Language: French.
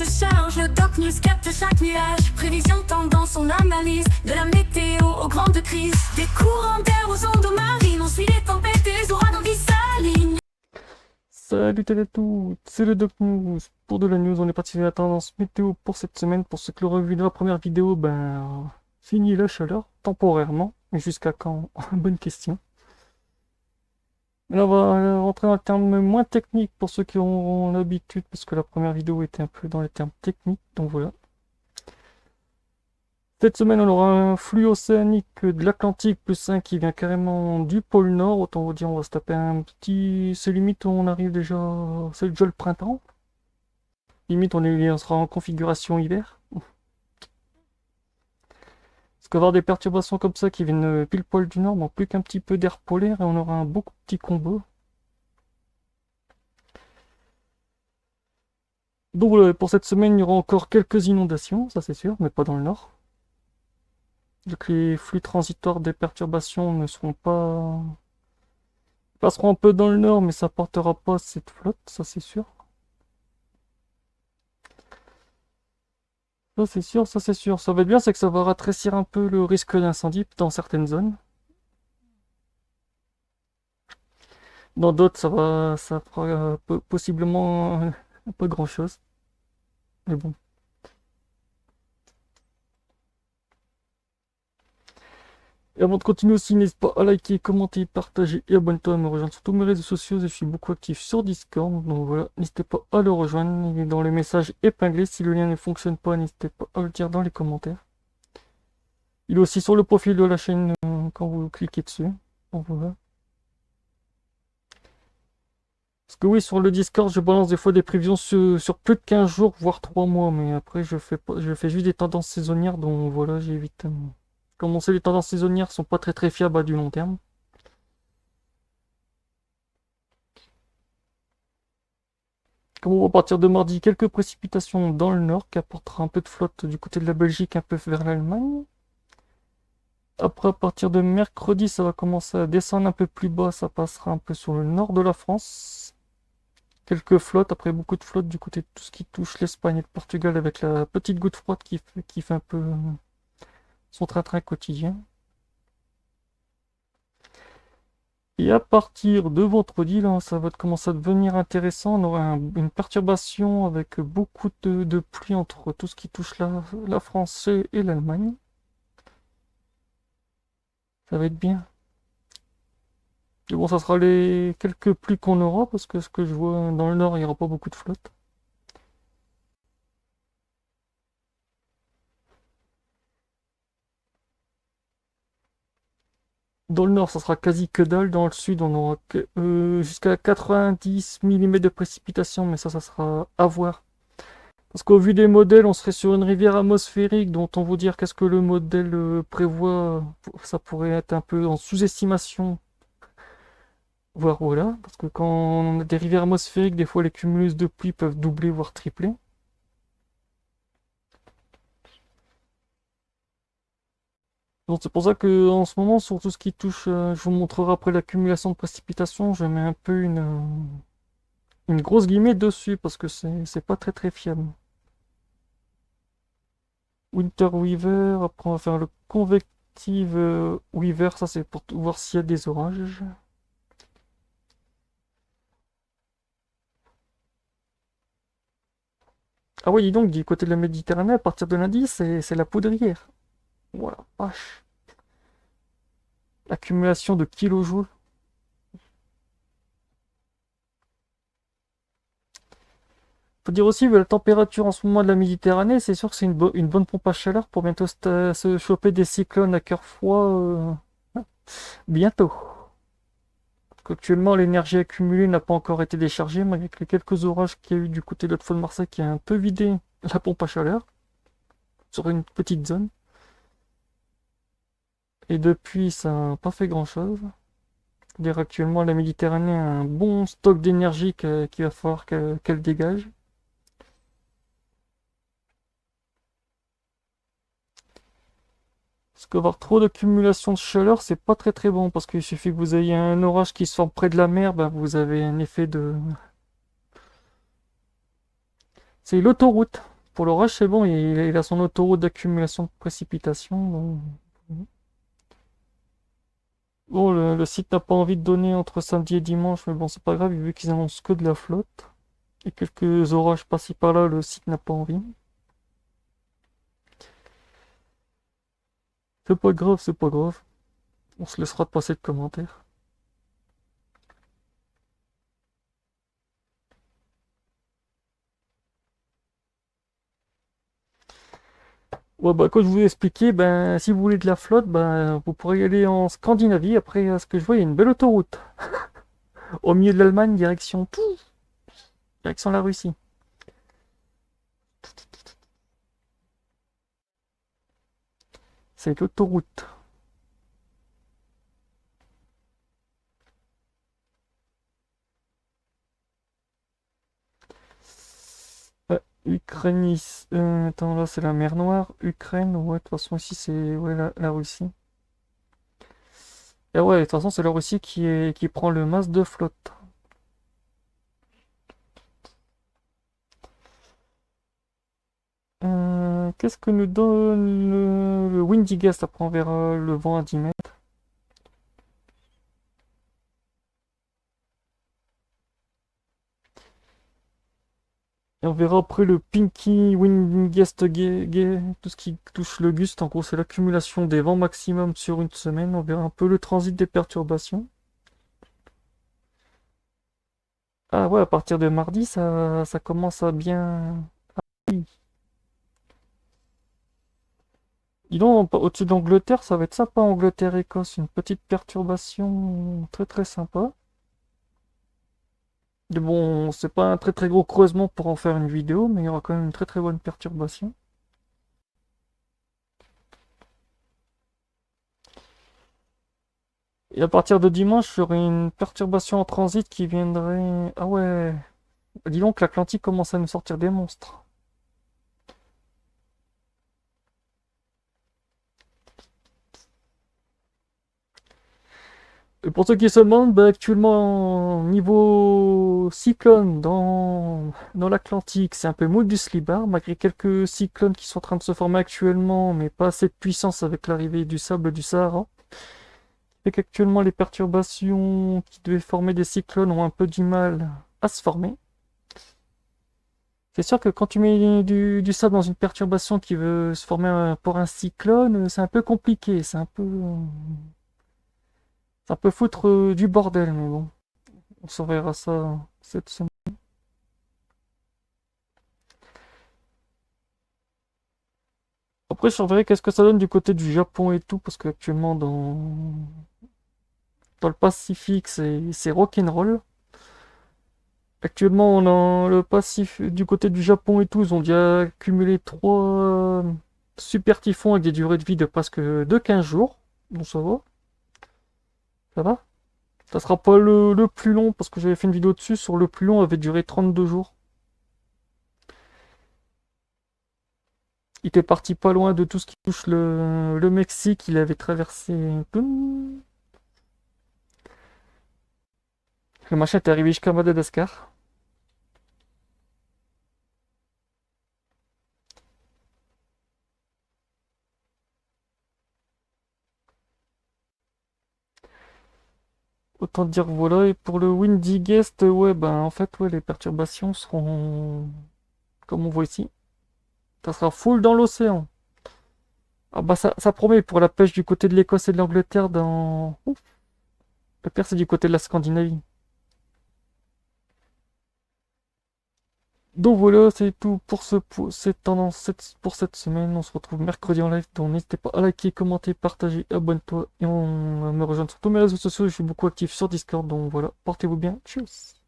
se charge, le Doc News capte chaque nuage. Prévision, tendance, on analyse. De la météo aux grandes crises. Des courants d'air aux ondes marines. On suit les tempêtes et les ouragans qui s'alignent. Salut à tous, c'est le Doc News. Pour de la news, on est parti sur la tendance météo pour cette semaine. Pour ceux qui l'auraient vu dans la première vidéo, fini la chaleur, temporairement. Mais jusqu'à quand? Bonne question. Là, on va rentrer dans le terme moins technique pour ceux qui auront l'habitude, parce que la première vidéo était un peu dans les termes techniques, donc voilà. Cette semaine, on aura un flux océanique de l'Atlantique +1 qui vient carrément du pôle Nord. Autant vous dire, on va se taper un petit... C'est limite, on arrive déjà... C'est déjà le printemps. Limite, on sera en configuration hiver. Parce qu'avoir des perturbations comme ça qui viennent pile poil du Nord, plus qu'un petit peu d'air polaire et on aura un beau petit combo. Donc voilà, pour cette semaine, il y aura encore quelques inondations, ça c'est sûr, mais pas dans le Nord. Donc les flux transitoires des perturbations ne seront pas... passeront un peu dans le Nord, mais ça portera pas cette flotte, ça c'est sûr. Ça c'est sûr, ça c'est sûr. Ça va être bien, c'est que ça va rétrécir un peu le risque d'incendie dans certaines zones. Dans d'autres, ça fera possiblement pas grand-chose. Mais bon. Et avant de continuer aussi, n'hésite pas à liker, commenter, partager et abonne-toi à me rejoindre sur tous mes réseaux sociaux. Je suis beaucoup actif sur Discord, donc voilà, n'hésitez pas à le rejoindre. Il est dans les messages épinglés. Si le lien ne fonctionne pas, n'hésitez pas à le dire dans les commentaires. Il est aussi sur le profil de la chaîne quand vous cliquez dessus. Donc voilà. Parce que oui, sur le Discord, je balance des fois des prévisions sur plus de 15 jours, voire 3 mois. Mais après, je fais juste des tendances saisonnières, donc voilà, j'évite. Comme on sait, les tendances saisonnières sont pas très fiables à du long terme. Comme on va partir de mardi, quelques précipitations dans le nord qui apportera un peu de flotte du côté de la Belgique, un peu vers l'Allemagne. Après, à partir de mercredi, ça va commencer à descendre un peu plus bas, ça passera un peu sur le nord de la France. Quelques flottes, après beaucoup de flottes du côté de tout ce qui touche l'Espagne et le Portugal avec la petite goutte froide qui fait un peu son train-train quotidien. Et à partir de vendredi, là, ça va commencer à devenir intéressant. On aura une perturbation avec beaucoup de pluie entre tout ce qui touche la France et l'Allemagne. Ça va être bien. Et bon, ça sera les quelques pluies qu'on aura, parce que ce que je vois dans le nord, il n'y aura pas beaucoup de flotte. Dans le nord, ça sera quasi que dalle. Dans le sud, on aura jusqu'à 90 mm de précipitation, mais ça sera à voir. Parce qu'au vu des modèles, on serait sur une rivière atmosphérique, dont on vous dire qu'est-ce que le modèle prévoit, ça pourrait être un peu en sous-estimation. Voire voilà, parce que quand on a des rivières atmosphériques, des fois les cumulus de pluie peuvent doubler, voire tripler. Donc c'est pour ça que en ce moment, sur tout ce qui touche, je vous montrerai après l'accumulation de précipitations, je mets un peu une grosse guillemette dessus, parce que c'est pas très fiable. Winter Weaver, après on va faire le Convective Weaver, ça c'est pour voir s'il y a des orages. Ah oui, dis donc, du côté de la Méditerranée, à partir de lundi, c'est la poudrière. Voilà, vache. Accumulation de kilojoules. Faut dire aussi, la température en ce moment de la Méditerranée, c'est sûr que c'est une bonne pompe à chaleur pour bientôt se choper des cyclones à cœur froid. Bientôt. Actuellement, l'énergie accumulée n'a pas encore été déchargée, malgré les quelques orages qu'il y a eu du côté de l'Haute-Faune de Marseille qui a un peu vidé la pompe à chaleur sur une petite zone. Et depuis, ça n'a pas fait grand-chose. C'est-à-dire actuellement, la Méditerranée a un bon stock d'énergie qu'il va falloir qu'elle dégage. Parce qu'avoir trop d'accumulation de chaleur, c'est pas très bon, parce qu'il suffit que vous ayez un orage qui se forme près de la mer, vous avez un effet de... C'est l'autoroute. pour l'orage, c'est bon, il a son autoroute d'accumulation de précipitations. Bon, le site n'a pas envie de donner entre samedi et dimanche, mais bon, c'est pas grave, vu qu'ils annoncent que de la flotte. Et quelques orages par-ci par-là, le site n'a pas envie. C'est pas grave, c'est pas grave. On se laissera de passer de commentaires. Ouais, bah, comme je vous ai expliqué, ben, si vous voulez de la flotte, ben, vous pourrez y aller en Scandinavie. Après, à ce que je vois, il y a une belle autoroute. Au milieu de l'Allemagne, direction la Russie. C'est l'autoroute. Ukraine, attends, là c'est la mer Noire. Ukraine, ouais, de toute façon ici c'est ouais, la Russie. Et ouais, de toute façon c'est la Russie qui prend le masse de flotte. Qu'est-ce que nous donne le Windigest? Après on verra le vent à 10 mètres. Et on verra après le Pinky Wingest tout ce qui touche le Gust. En gros, c'est l'accumulation des vents maximum sur une semaine. On verra un peu le transit des perturbations. Ah ouais, à partir de mardi, ça commence à bien. Oui. Dis donc, au-dessus d'Angleterre, ça va être sympa, Angleterre-Écosse. Une petite perturbation très très sympa. Mais bon, c'est pas un très très gros creusement pour en faire une vidéo, mais il y aura quand même une très très bonne perturbation. Et à partir de dimanche, j'aurai une perturbation en transit qui viendrait. Ah ouais, dis donc, l'Atlantique commence à nous sortir des monstres. Et pour ceux qui se demandent, bah, actuellement, niveau cyclone dans l'Atlantique, c'est un peu mou du slibard, malgré quelques cyclones qui sont en train de se former actuellement, mais pas assez de puissance avec l'arrivée du sable du Sahara. Fait qu'actuellement, les perturbations qui devaient former des cyclones ont un peu du mal à se former. C'est sûr que quand tu mets du sable dans une perturbation qui veut se former pour un cyclone, c'est un peu compliqué, ça peut foutre du bordel, mais bon, on surveillera ça cette semaine. Après, je surveillerai qu'est-ce que ça donne du côté du Japon et tout, parce qu'actuellement, dans le Pacifique, c'est rock'n'roll. Actuellement, on a le Pacifique, du côté du Japon et tout, ils ont déjà accumulé 3 super typhons avec des durées de vie de presque de 15 jours. Bon, ça va. Ça va. Ça sera pas le plus long, parce que j'avais fait une vidéo dessus sur le plus long, avait duré 32 jours. Il était parti pas loin de tout ce qui touche le Mexique, il avait traversé. Le machin est arrivé jusqu'à Madagascar. Autant dire voilà, et pour le Windy Guest, ouais, ben en fait, ouais, les perturbations seront comme on voit ici. Ça sera full dans l'océan. Ah bah ça promet pour la pêche du côté de l'Écosse et de l'Angleterre dans. Ouf. Le pire c'est du côté de la Scandinavie. Donc voilà, c'est tout pour cette tendance pour cette semaine. On se retrouve mercredi en live. Donc n'hésitez pas à liker, commenter, partager, abonne-toi et on me rejoindre sur tous mes réseaux sociaux. Je suis beaucoup actif sur Discord. Donc voilà, portez-vous bien. Tchuss.